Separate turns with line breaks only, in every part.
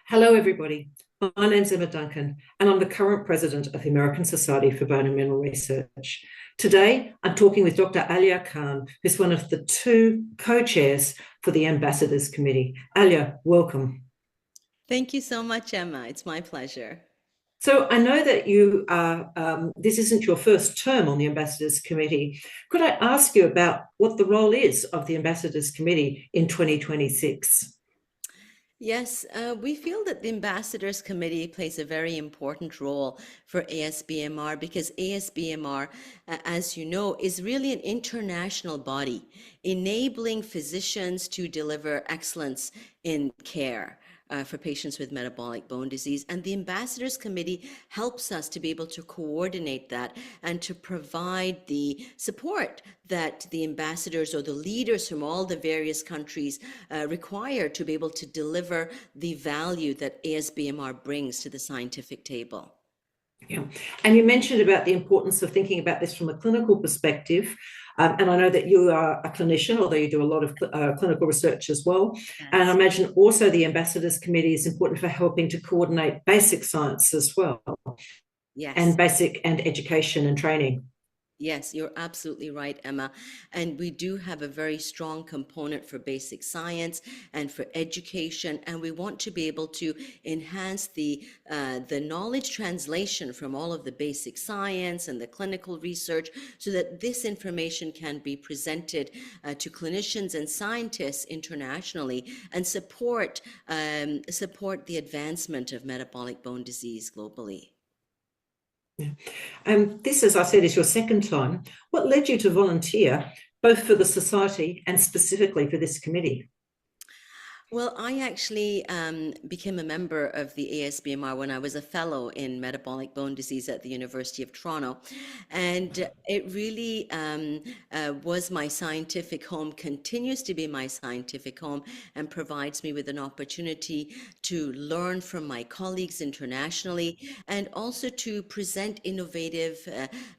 Hello, everybody. My name's Emma Duncan, and I'm the current president of the American Society for Bone and Mineral Research. Today, I'm talking with Dr. Aliya Khan, who's one of the two co-chairs for the Ambassadors Committee. Aliya, welcome.
Thank you so much, Emma. It's my pleasure.
So I know that you are, this isn't your first term on the Ambassadors Committee. Could I ask you about what the role is of the Ambassadors Committee in 2026?
Yes, we feel that the Ambassadors Committee plays a very important role for ASBMR because ASBMR, as you know, is really an international body enabling physicians to deliver excellence in care. For patients with metabolic bone disease. And the Ambassadors Committee helps us to be able to coordinate that and to provide the support that the ambassadors or the leaders from all the various countries require to be able to deliver the value that ASBMR brings to the scientific table.
Yeah. And you mentioned about the importance of thinking about this from a clinical perspective. And I know that you are a clinician, although you do a lot of clinical research as well.
Yes.
And I imagine also the Ambassadors Committee is important for helping to coordinate basic science as well.
Yes.
And basic and education and training.
Yes, you're absolutely right, Emma. And we do have a very strong component for basic science and for education. And we want to be able to enhance the knowledge translation from all of the basic science and the clinical research so that this information can be presented to clinicians and scientists internationally and support the advancement of metabolic bone disease globally.
Yeah. This, as I said, is your second time. What led you to volunteer, both for the Society and specifically for this committee?
Well, I actually became a member of the ASBMR when I was a fellow in metabolic bone disease at the University of Toronto. And it really was my scientific home, continues to be my scientific home, and provides me with an opportunity to learn from my colleagues internationally and also to present innovative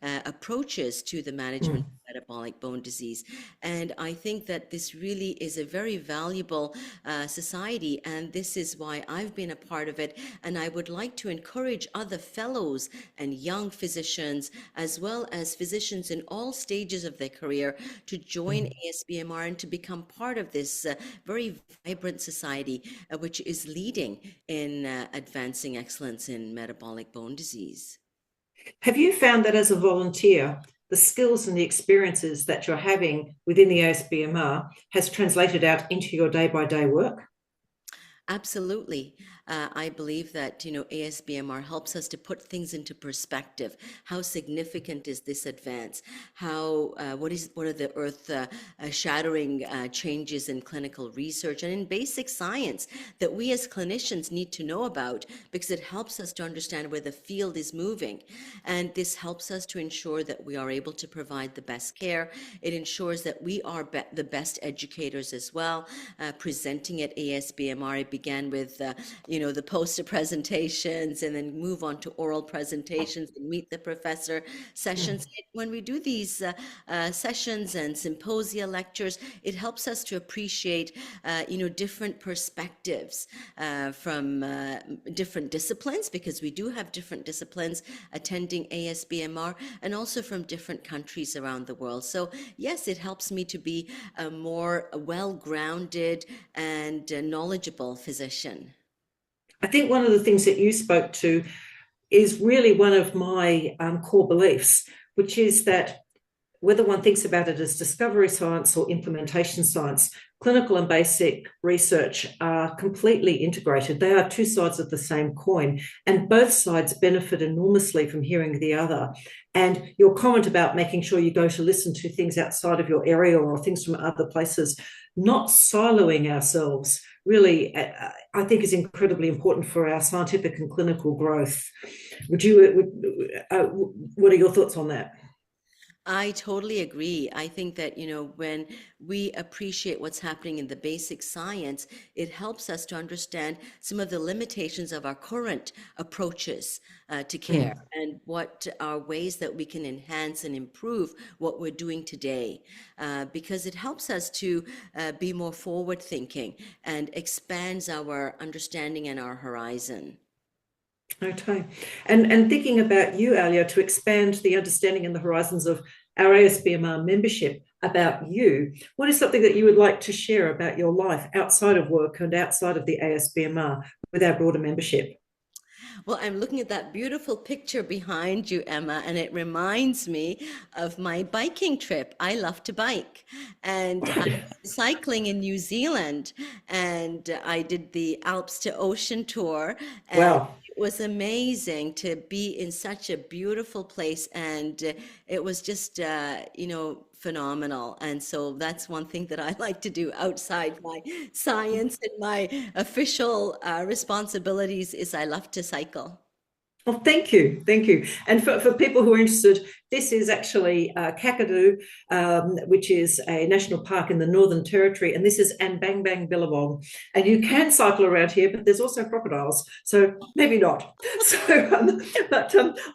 approaches to the management of metabolic bone disease. And I think that this really is a very valuable society, and this is why I've been a part of it. And I would like to encourage other fellows and young physicians, as well as physicians in all stages of their career, to join ASBMR and to become part of this very vibrant society, which is leading in advancing excellence in metabolic bone disease.
Have you found that as a volunteer, the skills and the experiences that you're having within the ASBMR has translated out into your day-by-day work?
Absolutely. I believe that, ASBMR helps us to put things into perspective. How significant is this advance? What are the earth-shattering changes in clinical research and in basic science that we as clinicians need to know about, because it helps us to understand where the field is moving. And this helps us to ensure that we are able to provide the best care. It ensures that we are the best educators as well. Presenting at ASBMR, it began with, the poster presentations and then move on to oral presentations and meet the professor sessions. When we do these sessions and symposia lectures, it helps us to appreciate, different perspectives from different disciplines, because we do have different disciplines attending ASBMR, and also from different countries around the world. So yes, it helps me to be a more well-grounded and knowledgeable physician.
I think one of the things that you spoke to is really one of my core beliefs, which is that whether one thinks about it as discovery science or implementation science, clinical and basic research are completely integrated. They are two sides of the same coin, and both sides benefit enormously from hearing the other. And your comment about making sure you go to listen to things outside of your area or things from other places, not siloing ourselves, really, I think is incredibly important for our scientific and clinical growth. What are your thoughts on that?
I totally agree. I think that, when we appreciate what's happening in the basic science, it helps us to understand some of the limitations of our current approaches to care
Mm.
and what are ways that we can enhance and improve what we're doing today. Because it helps us to be more forward thinking and expands our understanding and our horizon.
Okay. And thinking about you, Aliya, to expand the understanding and the horizons of our ASBMR membership about you, what is something that you would like to share about your life outside of work and outside of the ASBMR with our broader membership?
Well, I'm looking at that beautiful picture behind you, Emma, and it reminds me of my biking trip. I love to bike, and I went cycling in New Zealand, and I did the Alps to Ocean tour, and
Wow.
it was amazing to be in such a beautiful place, and it was just, phenomenal. And so that's one thing that I like to do outside my science and my official responsibilities is I love to cycle.
Well, thank you. Thank you. And for people who are interested, this is actually Kakadu, which is a national park in the Northern Territory, and this is Anbang Bang Billabong. And you can cycle around here, but there's also crocodiles, so maybe not. So,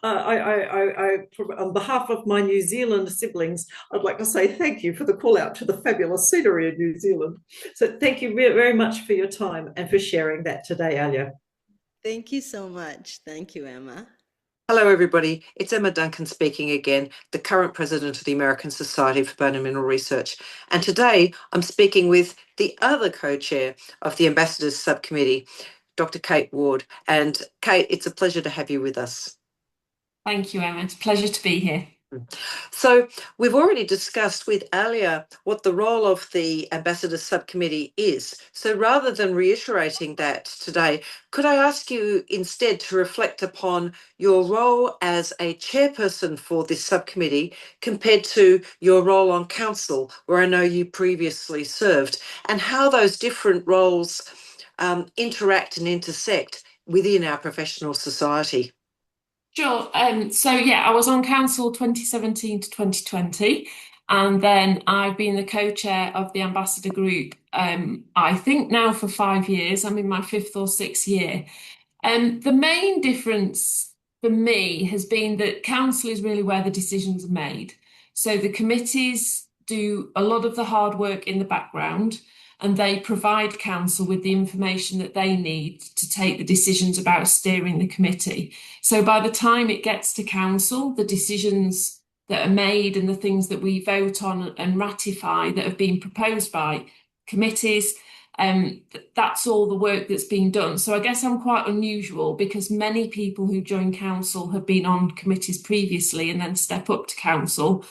on behalf of my New Zealand siblings, I'd like to say thank you for the call out to the fabulous scenery in New Zealand. So thank you very much for your time and for sharing that today, Aliya.
Thank you so much. Thank you, Emma.
Hello, everybody. It's Emma Duncan speaking again, the current president of the American Society for Bone and Mineral Research. And today I'm speaking with the other co-chair of the Ambassadors Subcommittee, Dr. Kate Ward. And Kate, it's a pleasure to have you with us.
Thank you, Emma. It's a pleasure to be here.
So we've already discussed with Aliya what the role of the Ambassadors Subcommittee is. So rather than reiterating that today, could I ask you instead to reflect upon your role as a chairperson for this subcommittee compared to your role on council, where I know you previously served, and how those different roles interact and intersect within our professional society?
Sure. I was on council 2017 to 2020, and then I've been the co-chair of the ambassador group, I think now for 5 years. I'm in my fifth or sixth year. The main difference for me has been that council is really where the decisions are made. So the committees do a lot of the hard work in the background, and they provide council with the information that they need to take the decisions about steering the committee. So by the time it gets to council, the decisions that are made and the things that we vote on and ratify that have been proposed by committees, that's all the work that's been done. So I guess I'm quite unusual because many people who join council have been on committees previously and then step up to council.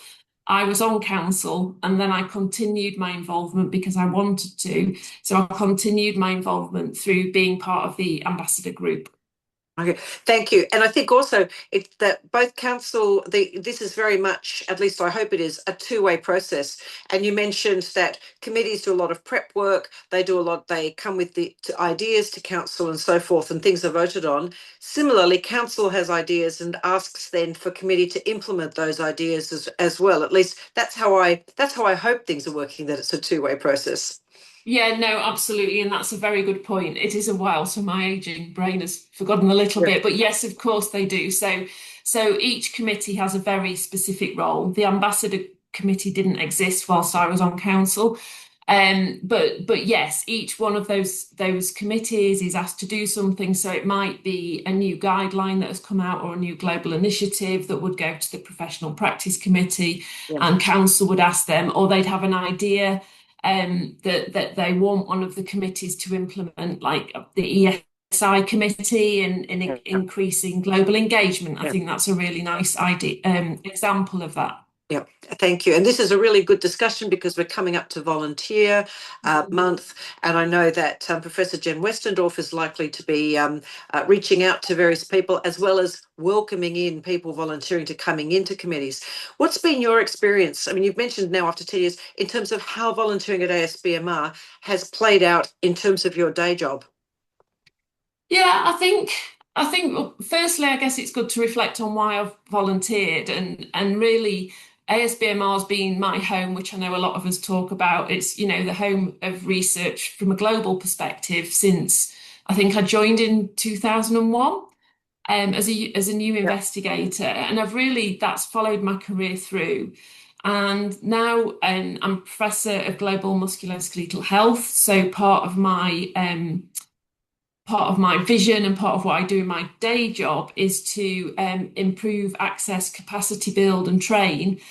I was on council and then I continued my involvement because I wanted to. So I continued my involvement through being part of the ambassador group.
Okay, thank you. And I think also it's that both council, this is very much, at least I hope it is, a two-way process. And you mentioned that committees do a lot of prep work. They do a lot, they come with the ideas to council and so forth, and things are voted on. Similarly, council has ideas and asks then for committee to implement those ideas as well. At least that's how I hope things are working, that it's a two-way process.
Yeah, no, absolutely. And that's a very good point. It is a while, so my aging brain has forgotten a little bit. But yes, of course they do. So each committee has a very specific role. The ambassador committee didn't exist whilst I was on council. But yes, each one of those committees is asked to do something. So it might be a new guideline that has come out or a new global initiative that would go to the professional practice committee, and council would ask them, or they'd have an idea that they want one of the committees to implement, like the ESI committee and increasing global engagement. I think that's a really nice idea, example of that.
Yeah, thank you. And this is a really good discussion because we're coming up to volunteer month. And I know that Professor Jen Westendorf is likely to be reaching out to various people as well as welcoming in people volunteering to coming into committees. What's been your experience? I mean, you've mentioned now after 10 years in terms of how volunteering at ASBMR has played out in terms of your day job.
Yeah, I think firstly, I guess it's good to reflect on why I've volunteered and really ASBMR's been my home, which I know a lot of us talk about. It's, you know, the home of research from a global perspective since I think I joined in 2001 as a new investigator, and that's followed my career through. And now I'm Professor of Global Musculoskeletal Health, so part of my vision and part of what I do in my day job is to improve access, capacity build and train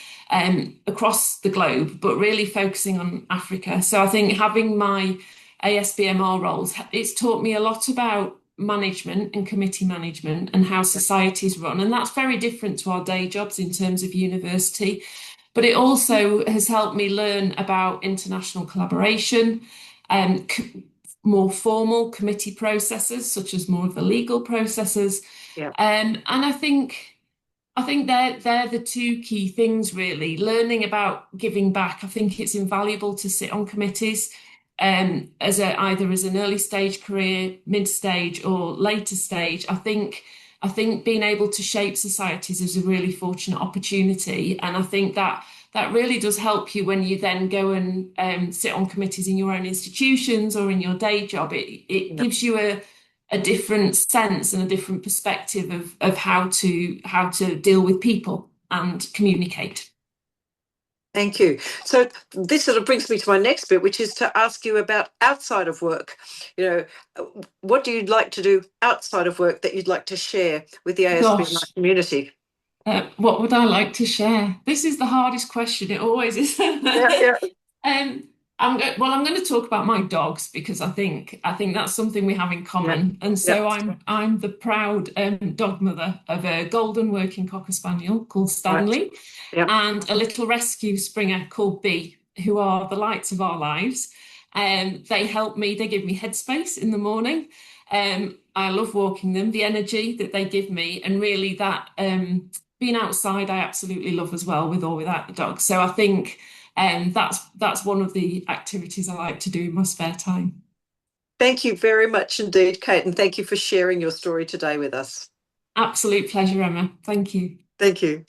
across the globe, but really focusing on Africa. So I think having my ASBMR roles, it's taught me a lot about management and committee management and how societies run. And that's very different to our day jobs in terms of university. But it also has helped me learn about international collaboration and more formal committee processes, such as more of the legal processes.
Yeah.
And I think they're the two key things, really. Learning about giving back. I think it's invaluable to sit on committees either as an early stage career, mid stage, or later stage. I think being able to shape societies is a really fortunate opportunity, and I think that really does help you when you then go and sit on committees in your own institutions or in your day job. It gives you a different sense and a different perspective of how to deal with people and communicate.
Thank you. So this sort of brings me to my next bit, which is to ask you about outside of work. You know, what do you like to do outside of work that you'd like to share with the ASBMR community?
What would I like to share? This is the hardest question. It always is.
Yeah.
I'm going to talk about my dogs because I think that's something we have in common. And so I'm the proud dog mother of a golden working cocker spaniel called Stanley, and a little rescue springer called Bee, who are the lights of our lives. They help me. They give me headspace in the morning. I love walking them. The energy that they give me, and really that being outside, I absolutely love as well, with or without the dog. So I think. That's one of the activities I like to do in my spare time.
Thank you very much indeed, Kate, and thank you for sharing your story today with us.
Absolute pleasure, Emma. Thank you.
Thank you.